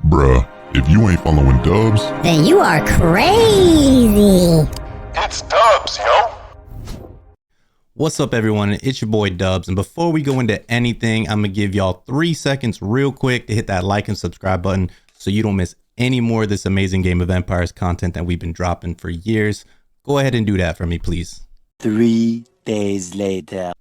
Bruh, if you ain't following Dubz, then you are crazy. It's Dubz, yo. What's up, everyone? It's your boy Dubz, and before we go into anything, I'm gonna give y'all 3 seconds real quick to hit that like and subscribe button so you don't miss any more of this amazing Game of Empires content that we've been dropping for years. Go ahead and do that for me, please. 3 days later.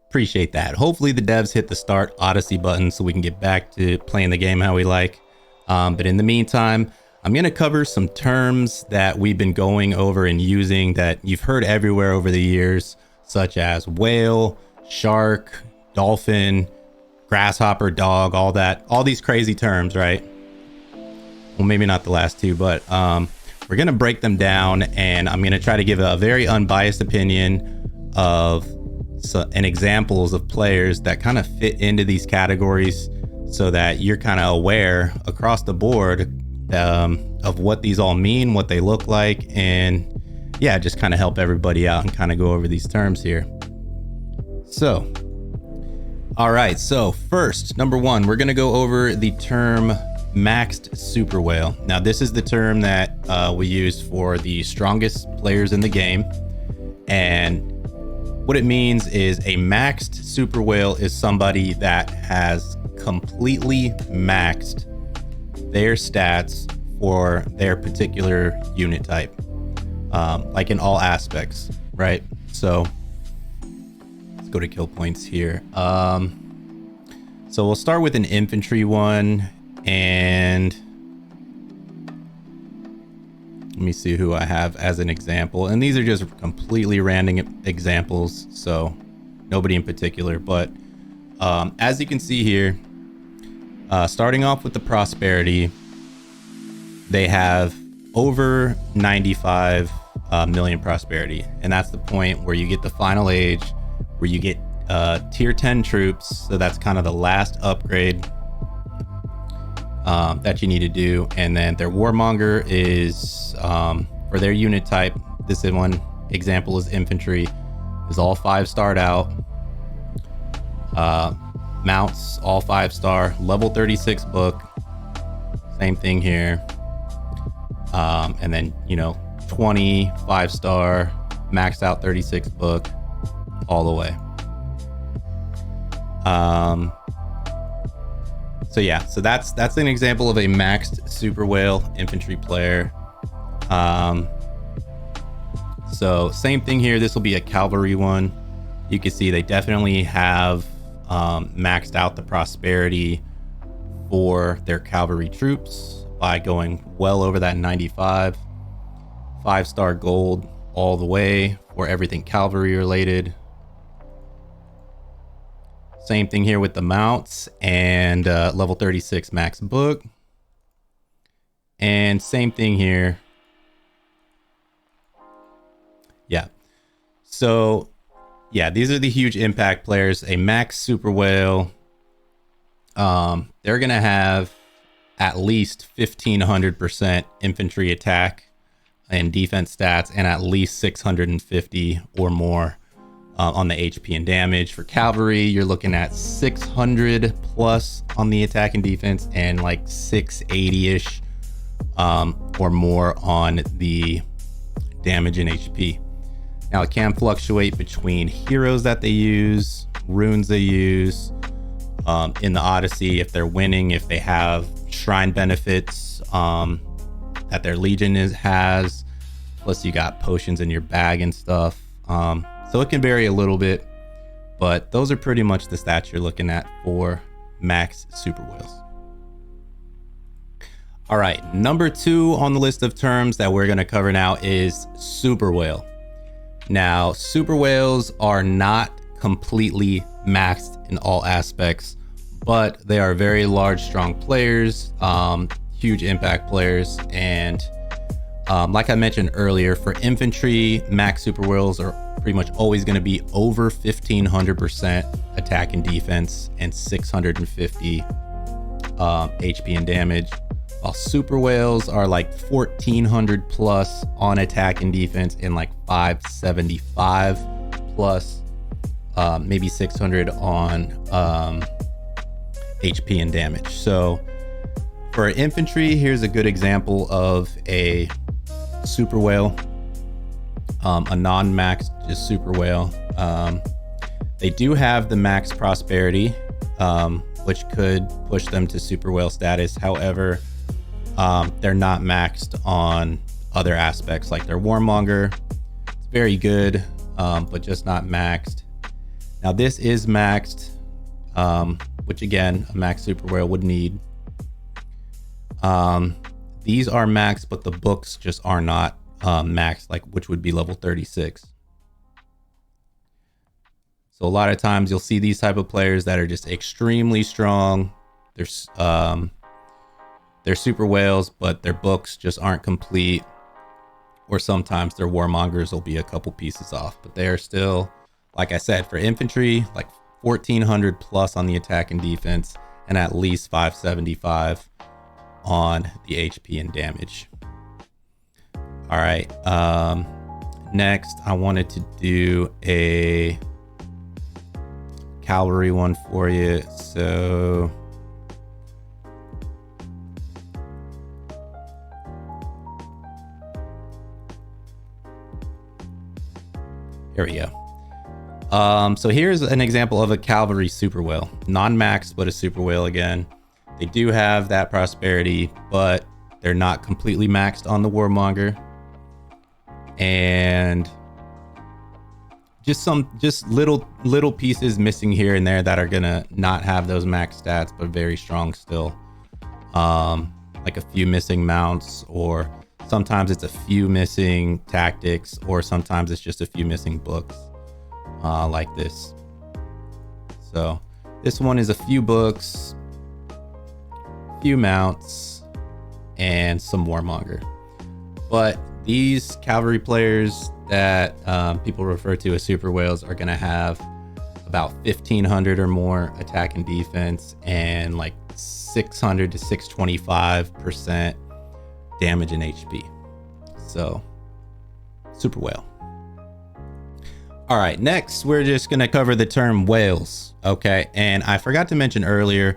Appreciate that. Hopefully the devs hit the start Odyssey button so we can get back to playing the game how we like. But in the meantime, I'm going to cover some terms that we've been going over and using that you've heard everywhere over the years, such as whale, shark, dolphin, grasshopper, dog, all these crazy terms, right? Well, maybe not the last two, but we're going to break them down, and I'm going to try to give a very unbiased opinion of and examples of players that kind of fit into these categories so that you're kind of aware across the board of what these all mean, what they look like, and yeah, just kind of help everybody out and kind of go over these terms here. So, all right, so first, number one, we're going to go over the term maxed super whale. Now, this is the term that we use for the strongest players in the game, and what it means is a maxed super whale is somebody that has completely maxed their stats for their particular unit type, like in all aspects, right? So let's go to kill points here. So we'll start with an infantry one, and let me see who I have as an example. And these are just completely random examples, so nobody in particular. But as you can see here, starting off with the prosperity, they have over 95 million prosperity. And that's the point where you get the final age, where you get tier 10 troops. So that's kind of the last upgrade that you need to do. And then their warmonger is for their unit type. This is one example is infantry, is all 5-starred out. Mounts all 5-star, level 36 book, same thing here. And then 20 5-star maxed out 36 book all the way. So yeah, so that's an example of a maxed super whale infantry player. So same thing here. This will be a cavalry one. You can see they definitely have maxed out the prosperity for their cavalry troops by going well over that 95. 5-star gold all the way for everything cavalry related. Same thing here with the mounts and level 36 max book. And same thing here. Yeah. So yeah, these are the huge impact players. A max super whale. They're going to have at least 1500% infantry attack and defense stats, and at least 650 or more on the HP and damage. For cavalry, you're looking at 600 plus on the attack and defense, and like 680-ish or more on the damage and HP. Now, it can fluctuate between heroes that they use, runes they use. In the Odyssey, if they're winning, if they have shrine benefits that their legion has, plus you got potions in your bag and stuff. So it can vary a little bit, but those are pretty much the stats you're looking at for max super whales. All right, number 2 on the list of terms that we're going to cover now is super whale. Now, super whales are not completely maxed in all aspects, but they are very large, strong players, huge impact players. And like I mentioned earlier, for infantry, max super whales are pretty much always going to be over 1500% attack and defense and 650 HP and damage, while super whales are like 1400 plus on attack and defense and like 575 plus, maybe 600 on HP and damage. So For infantry, here's a good example of a super whale, a non-maxed just super whale. They do have the max prosperity, which could push them to super whale status. However, they're not maxed on other aspects, like their warmonger. It's very good, but just not maxed. Now this is maxed, which again, a max super whale would need. These are maxed, but the books just are not maxed, like, which would be level 36. So a lot of times you'll see these type of players that are just extremely strong. They're super whales, but their books just aren't complete. Or sometimes their warmongers will be a couple pieces off, but they are still, like I said, for infantry, like 1400 plus on the attack and defense, and at least 575 on the HP and damage. All right. Next, I wanted to do a cavalry one for you. So here we go. So here's an example of a cavalry super whale, non-maxed, but a super whale again. They do have that prosperity, but they're not completely maxed on the warmonger. And just little pieces missing here and there that are gonna not have those max stats, but very strong still. Like a few missing mounts, or sometimes it's a few missing tactics, or sometimes it's just a few missing books, like this. So this one is a few books, few mounts, and some warmonger. But these cavalry players that people refer to as super whales are going to have about 1500 or more attack and defense, and like 600 to 625% damage and HP. So super whale. All right, next we're just going to cover the term whales. Okay, and I forgot to mention earlier,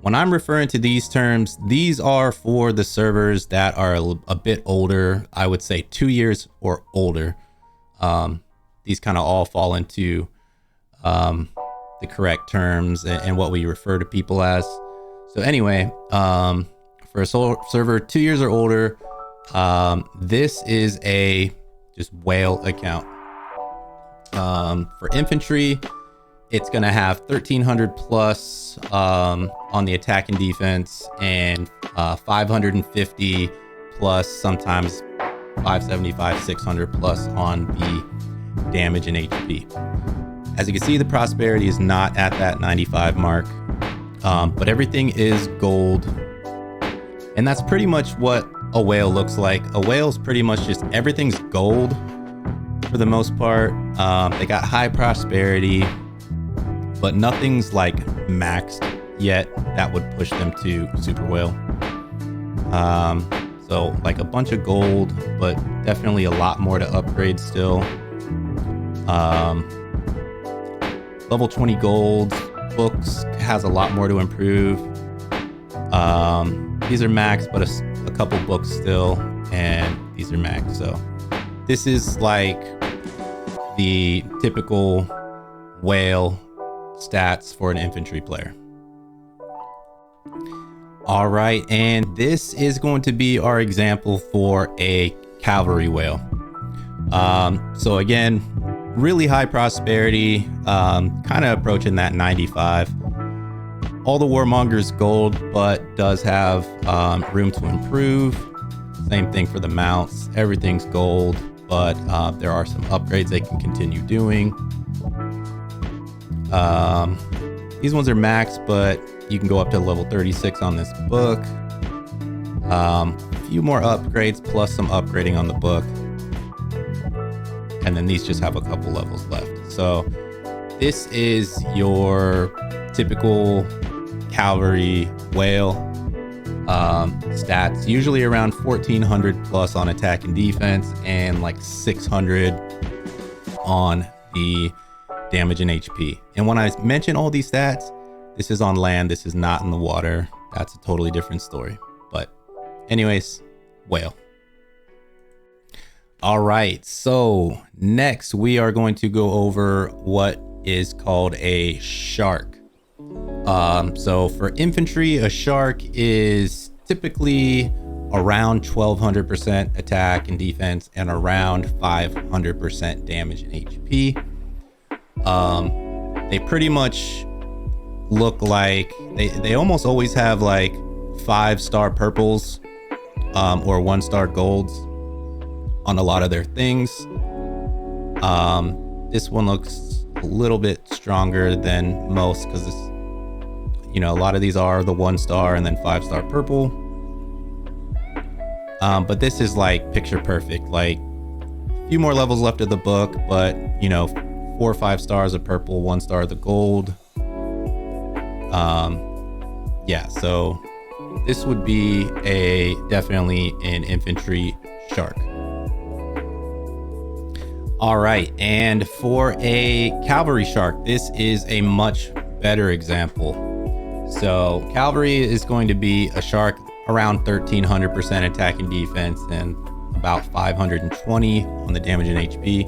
when I'm referring to these terms, these are for the servers that are a bit older. I would say 2 years or older. These kind of all fall into the correct terms and what we refer to people as. So anyway, for a server 2 years or older, this is a just whale account. For infantry, it's going to have 1300 plus on the attack and defense, and 550 plus, sometimes 575, 600 plus on the damage and HP. As you can see, the prosperity is not at that 95 mark, but everything is gold. And that's pretty much what a whale looks like. A whale's pretty much just everything's gold for the most part. They got high prosperity, but nothing's like maxed yet that would push them to super whale. So like a bunch of gold, but definitely a lot more to upgrade still. Level 20 gold books has a lot more to improve. These are maxed, but a couple books still, and these are maxed. So this is like the typical whale stats for an infantry player. All right, and this is going to be our example for a cavalry whale. So again, really high prosperity, kind of approaching that 95. All the warmongers gold, but does have room to improve. Same thing for the mounts. Everything's gold, but there are some upgrades they can continue doing. These ones are maxed, but you can go up to level 36 on this book. A few more upgrades plus some upgrading on the book. And then these just have a couple levels left. So this is your typical cavalry whale stats, usually around 1400 plus on attack and defense, and like 600 on the damage and HP. And when I mention all these stats, this is on land, this is not in the water. That's a totally different story. But anyways, whale. All right, so next we are going to go over what is called a shark. So for infantry, a shark is typically around 1200% attack and defense and around 500% damage and HP. They pretty much look like they almost always have like 5-star purples or 1-star golds on a lot of their things. This one looks a little bit stronger than most because this, you know, a lot of these are the 1-star and then 5-star purple. But this is like picture perfect, like a few more levels left of the book, but you know, 4 or 5 stars of purple, 1 star of the gold. Yeah, so this would be definitely an infantry shark. All right, and for a cavalry shark, this is a much better example. So cavalry is going to be a shark around 1300% attack and defense and about 520 on the damage and HP.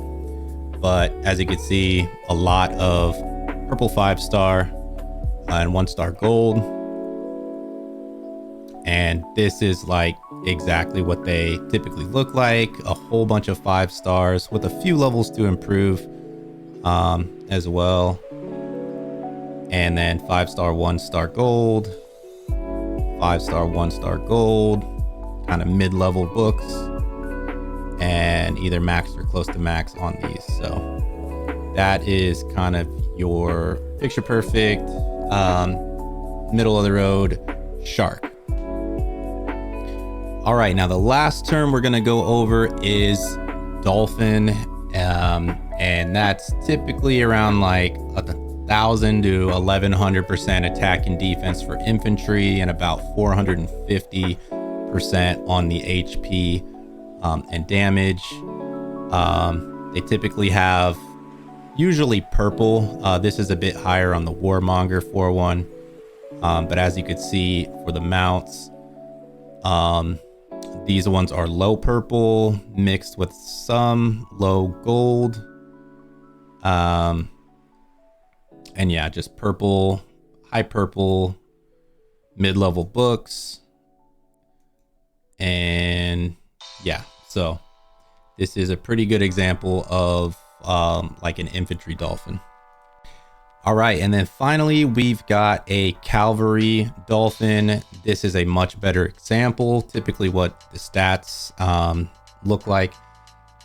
But as you can see, a lot of purple 5-star and 1-star gold. And this is like exactly what they typically look like. A whole bunch of 5 stars with a few levels to improve as well. And then 5-star, 1-star gold, 5-star, 1-star gold, kind of mid-level books, and either max or close to max on these. So that is kind of your picture perfect, middle of the road shark. All right, now the last term we're gonna go over is dolphin, and that's typically around like 1,000 to 1,100% attack and defense for infantry, and about 450% on the HP and damage. They typically have usually purple. This is a bit higher on the Warmonger 4-1, but as you could see for the mounts, these ones are low purple mixed with some low gold. And yeah, just purple, high purple, mid-level books. And yeah, so this is a pretty good example of like an infantry dolphin. All right, and then finally we've got a cavalry dolphin. This is a much better example. Typically what the stats look like.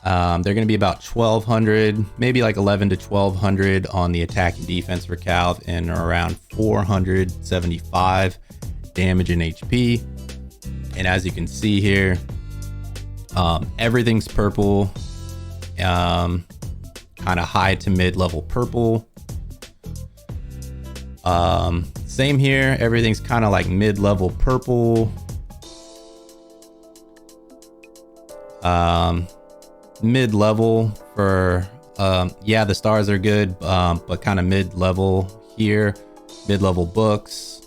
They're going to be about 1,200, maybe like 11 to 1,200 on the attack and defense for Calv, and around 475 damage and HP. And as you can see here, everything's purple, kind of high to mid-level purple. Same here, everything's kind of like mid-level purple. Mid-level for yeah, the stars are good, but kind of mid-level here, mid-level books,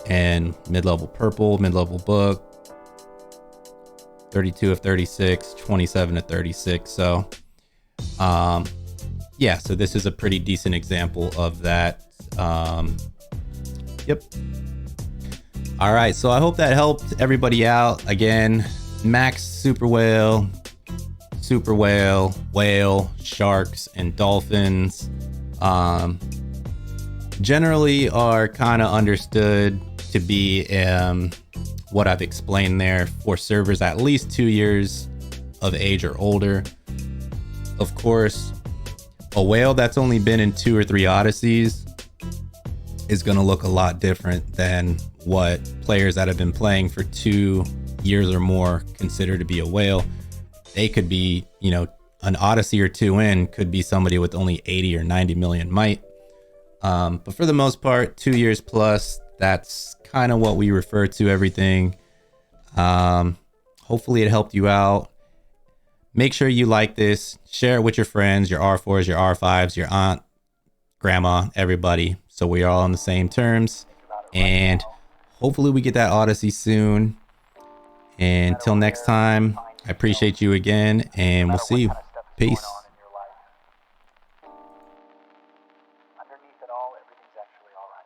and mid-level purple, mid-level book, 32 of 36, 27 of 36. So yeah, so this is a pretty decent example of that. Yep. All right, so I hope that helped everybody out. Again, max super whale, whale, sharks, and dolphins generally are kind of understood to be what I've explained there for servers at least 2 years of age or older. Of course, a whale that's only been in 2 or 3 Odysseys is going to look a lot different than what players that have been playing for 2 years or more consider to be a whale. They could be, you know, an Odyssey or 2 in could be somebody with only 80 or 90 million might. But for the most part, 2 years plus, that's kind of what we refer to everything. Hopefully it helped you out. Make sure you like this, share it with your friends, your R4s, your R5s, your aunt, grandma, everybody, so we are all on the same terms. And hopefully we get that Odyssey soon. And until next time, I appreciate you again, and we'll see you. Peace. Underneath it all, everything's actually all right.